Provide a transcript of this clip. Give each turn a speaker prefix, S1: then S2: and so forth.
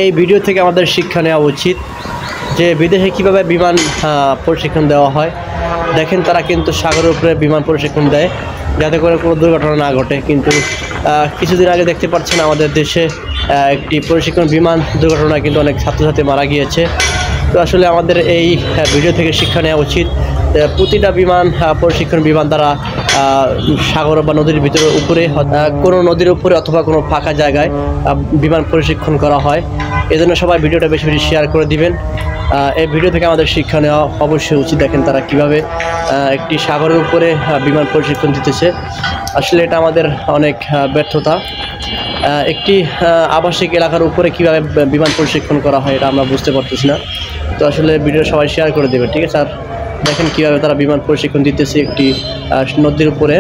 S1: এই ভিডিও থেকে আমাদের শিক্ষা নেওয়া উচিত যে বিদেশে কীভাবে বিমান প্রশিক্ষণ দেওয়া হয়। দেখেন তারা কিন্তু সাগরের উপরে বিমান প্রশিক্ষণ দেয় যাতে করে কোনো দুর্ঘটনা না ঘটে, কিন্তু কিছুদিন আগে দেখতে পাচ্ছেন আমাদের দেশে একটি প্রশিক্ষণ বিমান দুর্ঘটনা কিন্তু অনেক ছাত্রছাত্রী মারা গিয়েছে। তো আসলে আমাদের এই ভিডিও থেকে শিক্ষা নেওয়া উচিত প্রতিটা বিমান প্রশিক্ষণ বিমান দ্বারা সাগর বা নদীর ভিতরে উপরে কোনো নদীর উপরে অথবা কোনো ফাঁকা জায়গায় বিমান প্রশিক্ষণ করা হয়। এজন্য সবাই ভিডিওটা বেশি বেশি শেয়ার করে দিবেন। এই ভিডিও থেকে আমাদের শিক্ষা নেওয়া অবশ্যই উচিত। দেখেন তারা কিভাবে একটি সাগরের উপরে বিমান প্রশিক্ষণ দিতেছে। আসলে এটা আমাদের অনেক ব্যর্থতা। একটি আবাসিক এলাকার উপরে কীভাবে বিমান প্রশিক্ষণ করা হয় এটা আমরা বুঝতে পারতেছি না। তো আসলে ভিডিও সবাই শেয়ার করে দেবেন, ঠিক আছে? আর দেখেন কীভাবে তারা বিমান প্রশিক্ষণ দিতেছে একটি নদীর উপরে।